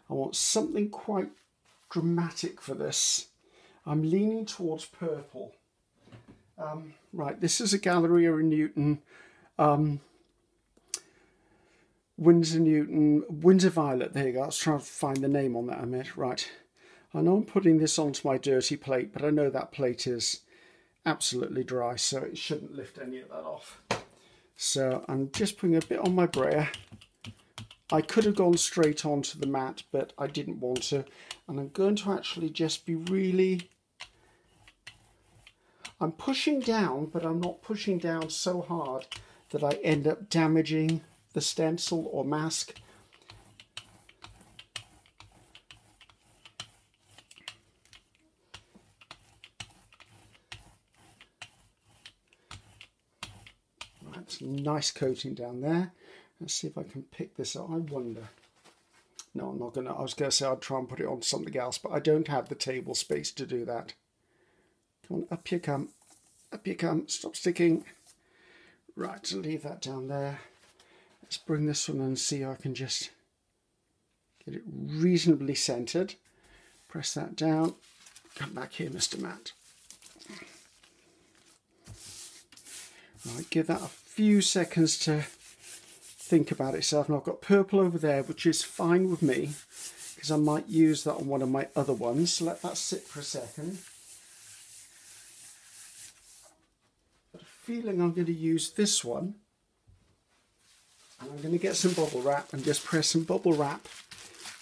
I want something quite dramatic for this. I'm leaning towards purple. Right, this is a Galleria Newton, Windsor Violet. There you go. I was trying to find the name on that a minute. Right, I know I'm putting this onto my dirty plate, but I know that plate is absolutely dry, so it shouldn't lift any of that off. So I'm just putting a bit on my brayer. I could have gone straight onto the mat, but I didn't want to. And I'm going to actually just be really... I'm pushing down, but I'm not pushing down so hard that I end up damaging the stencil or mask. That's a nice coating down there. Let's see if I can pick this up. I wonder. No, I'm not going to. I was going to say I'd try and put it on something else, but I don't have the table space to do that. Come on, up you come. Up you come. Stop sticking. Right, leave that down there. Let's bring this one and see how I can just get it reasonably centered. Press that down. Come back here, Mr. Matt. Right, give that a few seconds to think about itself. And I've got purple over there, which is fine with me, because I might use that on one of my other ones. So let that sit for a second. But a feeling I'm going to use this one. And I'm going to get some bubble wrap and just press some bubble wrap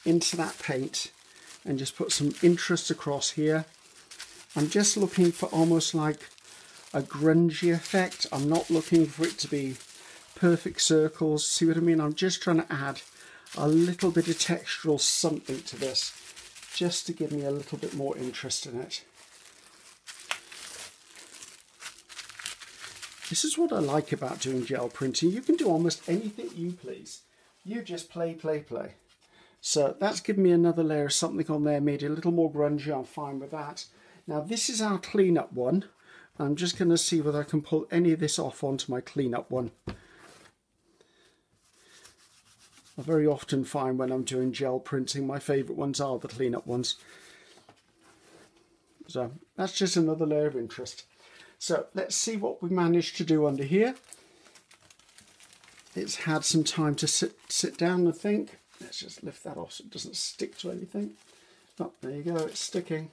into that paint and just put some interest across here. I'm just looking for almost like a grungy effect. I'm not looking for it to be perfect circles. See what I mean? I'm just trying to add a little bit of textural something to this, just to give me a little bit more interest in it. This is what I like about doing gel printing. You can do almost anything you please. You just play, play, play. So that's given me another layer of something on there, made it a little more grungy. I'm fine with that. Now this is our cleanup one. I'm just going to see whether I can pull any of this off onto my cleanup one. I very often find when I'm doing gel printing, my favourite ones are the cleanup ones. So that's just another layer of interest. So let's see what we managed to do under here. It's had some time to sit down and think. Let's just lift that off so it doesn't stick to anything. Oh, there you go, it's sticking.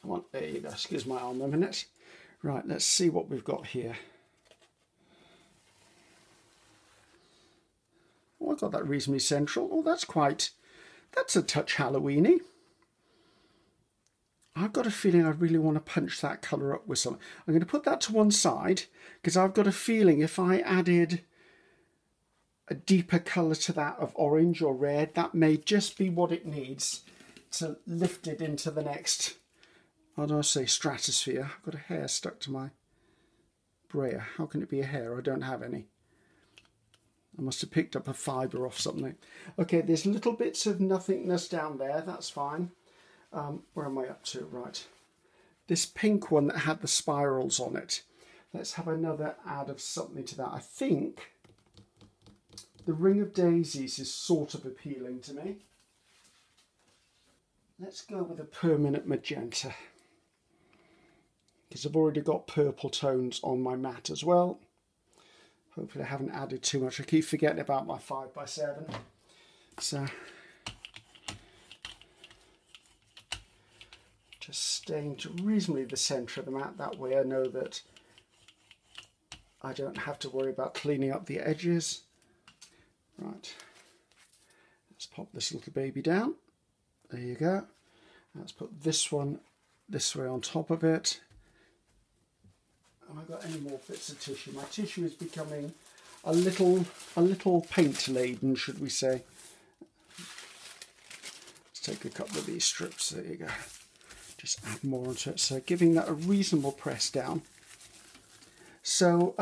Come on, there you go, excuse my arm a minute. Right, let's see what we've got here. Oh, I got that reasonably central. Oh, that's a touch Halloween-y. I've got a feeling I really want to punch that colour up with something. I'm going to put that to one side because I've got a feeling if I added a deeper colour to that of orange or red, that may just be what it needs to lift it into the next, how do I say, stratosphere. I've got a hair stuck to my brayer. How can it be a hair? I don't have any. I must have picked up a fibre off something. Okay, there's little bits of nothingness down there. That's fine. Where am I up to? Right. This pink one that had the spirals on it. Let's have another add of something to that. I think the ring of daisies is sort of appealing to me. Let's go with a permanent magenta, because I've already got purple tones on my mat as well. Hopefully I haven't added too much. I keep forgetting about my 5x7. So just staying to reasonably the centre of the mat. That way I know that I don't have to worry about cleaning up the edges. Right, let's pop this little baby down. There you go. Let's put this one this way on top of it. Have I got any more bits of tissue? My tissue is becoming a little paint laden, should we say. Let's take a couple of these strips. There you go. Just add more onto it. So giving that a reasonable press down. So,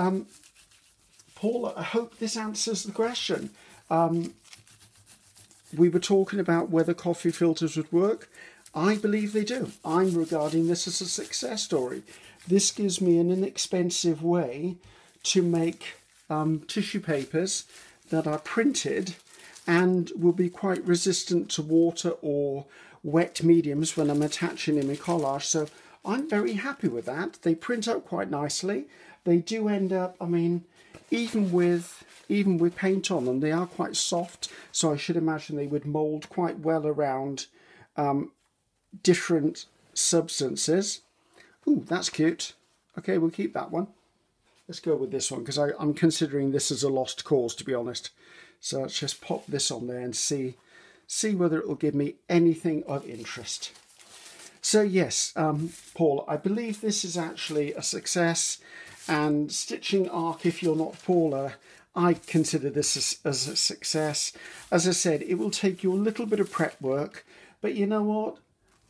Paula, I hope this answers the question. We were talking about whether coffee filters would work. I believe they do. I'm regarding this as a success story. This gives me an inexpensive way to make tissue papers that are printed and will be quite resistant to water or wet mediums when I'm attaching them in collage. So I'm very happy with that. They print out quite nicely. They do end up, I mean, even with paint on them, they are quite soft. So I should imagine they would mould quite well around different substances. Ooh, that's cute. Okay, we'll keep that one. Let's go with this one because I'm considering this as a lost cause, to be honest. So let's just pop this on there and see whether it will give me anything of interest. So yes, Paul, I believe this is actually a success. And Stitching Arc, if you're not Paula, I consider this as a success. As I said, it will take you a little bit of prep work, but you know what?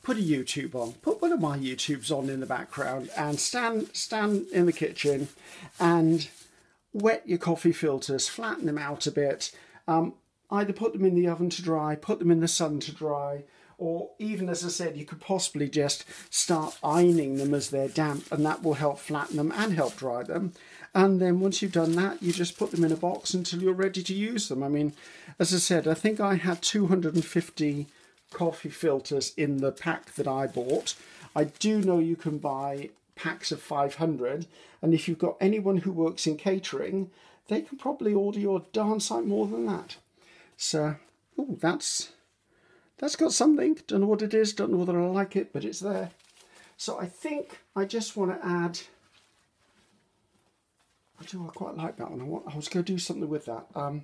Put a YouTube on. Put one of my YouTubes on in the background and stand in the kitchen and wet your coffee filters, flatten them out a bit, either put them in the oven to dry, put them in the sun to dry, or even, as I said, you could possibly just start ironing them as they're damp, and that will help flatten them and help dry them. And then once you've done that, you just put them in a box until you're ready to use them. I mean, as I said, I think I had 250 coffee filters in the pack that I bought. I do know you can buy packs of 500, and if you've got anyone who works in catering, they can probably order you a darn sight more than that. So, ooh, that's got something. Don't know what it is, don't know whether I like it, but it's there. So I think I just want to add, I quite like that one. I was going to do something with that. I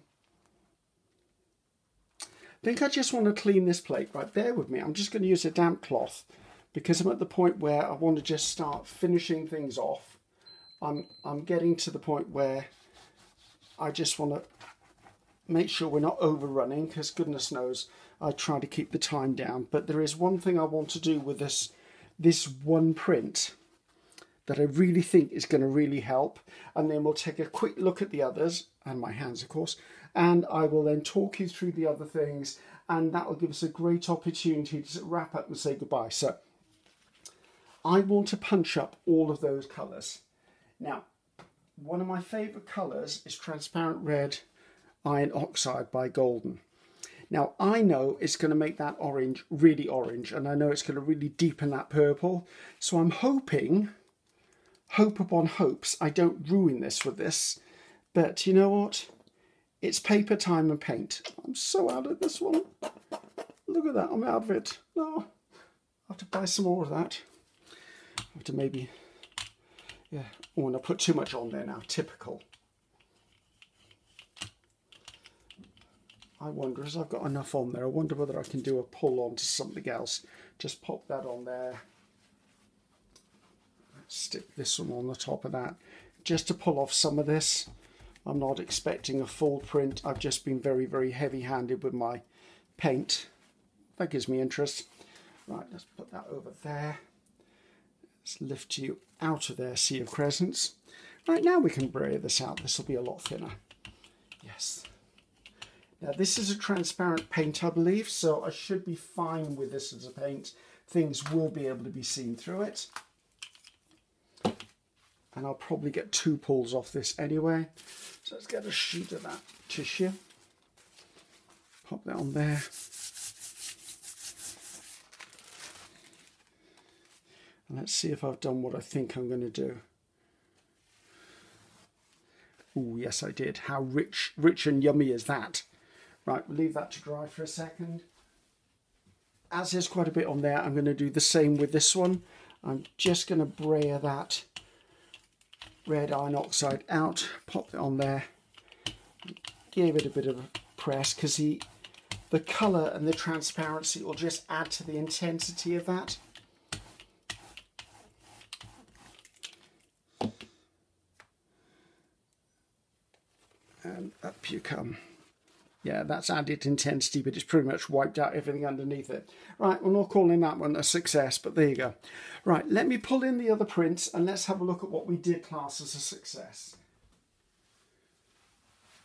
think I just want to clean this plate. Right, bear with me. I'm just going to use a damp cloth because I'm at the point where I want to just start finishing things off. I'm getting to the point where I just want to make sure we're not overrunning, because goodness knows I try to keep the time down. But there is one thing I want to do with this one print that I really think is going to really help, and then we'll take a quick look at the others, and my hands of course, and I will then talk you through the other things, and that will give us a great opportunity to wrap up and say goodbye. So I want to punch up all of those colours. Now, one of my favourite colours is Transparent Red Iron Oxide by Golden. Now, I know it's going to make that orange really orange, and I know it's going to really deepen that purple. So I'm hoping, hope upon hopes, I don't ruin this with this. But you know what? It's paper, time and paint. I'm so out of this one. Look at that, I'm out of it. No, I'll have to buy some more of that. I'll have to maybe, yeah. Oh, and I put too much on there now, typical. I wonder, as I've got enough on there, I wonder whether I can do a pull on to something else. Just pop that on there. Stick this one on the top of that. Just to pull off some of this. I'm not expecting a full print. I've just been very, very heavy-handed with my paint. That gives me interest. Right, let's put that over there. Let's lift you out of there, Sea of Crescents. Right, now we can brayer this out. This will be a lot thinner. Yes. Now this is a transparent paint, I believe, so I should be fine with this as a paint. Things will be able to be seen through it. And I'll probably get 2 pulls off this anyway. So let's get a sheet of that tissue. Pop that on there. And let's see if I've done what I think I'm going to do. Oh, yes, I did. How rich and yummy is that? Right, we'll leave that to dry for a second. As there's quite a bit on there, I'm going to do the same with this one. I'm just going to brayer that red iron oxide out, pop it on there, give it a bit of a press, because the colour and the transparency will just add to the intensity of that. And up you come. Yeah, that's added intensity, but it's pretty much wiped out everything underneath it. Right, we're not calling that one a success, but there you go. Right, let me pull in the other prints and let's have a look at what we did class as a success.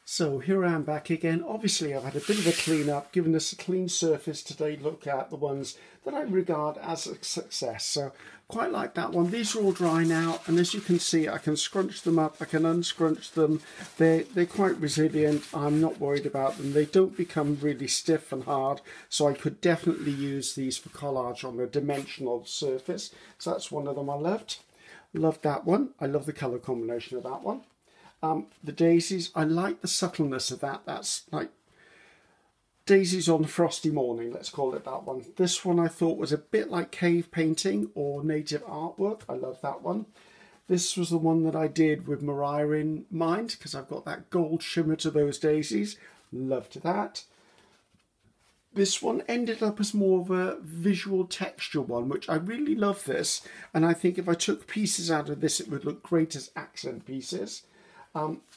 So here I am back again. Obviously I've had a bit of a clean up, given us a clean surface today, look at the ones that I regard as a success. So quite like that one. These are all dry now, and as you can see, I can scrunch them up, I can unscrunch them. They're quite resilient. I'm not worried about them. They don't become really stiff and hard, so I could definitely use these for collage on a dimensional surface. So that's one of them I loved. Loved that one. I love the colour combination of that one. The daisies, I like the subtleness of that. That's like daisies on a frosty morning, let's call it that one. This one I thought was a bit like cave painting or native artwork. I love that one. This was the one that I did with Mariah in mind, because I've got that gold shimmer to those daisies. Loved that. This one ended up as more of a visual texture one, which I really love this. And I think if I took pieces out of this, it would look great as accent pieces.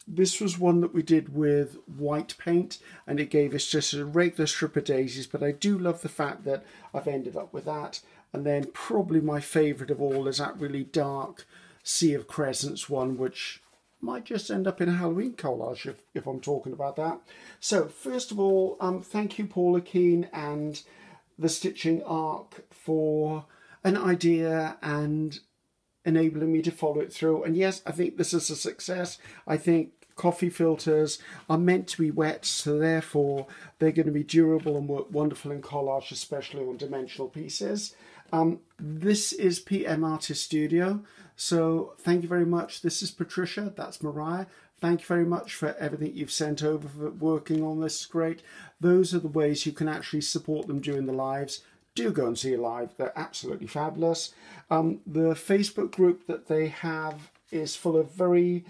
This was one that we did with white paint, and it gave us just a regular strip of daisies, but I do love the fact that I've ended up with that. And then probably my favourite of all is that really dark Sea of Crescents one, which might just end up in a Halloween collage if I'm talking about that. So first of all, thank you Paulla Keen and the Stitching Arc for an idea and enabling me to follow it through. And yes, I think this is a success. I think coffee filters are meant to be wet, so therefore they're going to be durable and work wonderful in collage, especially on dimensional pieces. This is PM Artist Studio, so thank you very much. This is Patricia, that's Mariah. Thank you very much for everything you've sent over for working on this. Great. Those are the ways you can actually support them during the lives. Do go and see a live, they're absolutely fabulous. The Facebook group that they have is full of very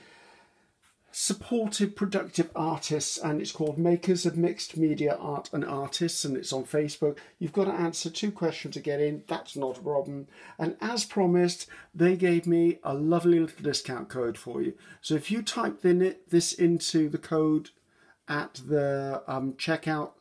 supportive, productive artists, and it's called Makers of Mixed Media Art and Artists, and it's on Facebook. You've got to answer 2 questions to get in. That's not a problem. And as promised, they gave me a lovely little discount code for you. So if you type this into the code at the checkout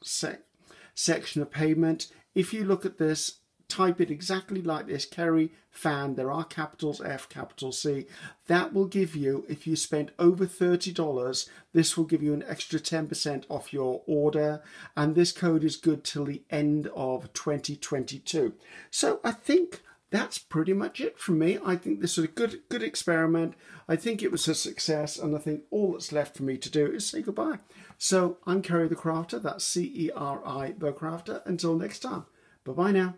section of payment, if you look at this, type it exactly like this, Ceri fan, there are capitals F, capital C. That will give you, if you spend over $30, this will give you an extra 10% off your order. And this code is good till the end of 2022. So I think that's pretty much it from me. I think this was a good experiment. I think it was a success, and I think all that's left for me to do is say goodbye. So I'm Ceri the Crafter, that's C-E-R-I the Crafter. Until next time, bye-bye now.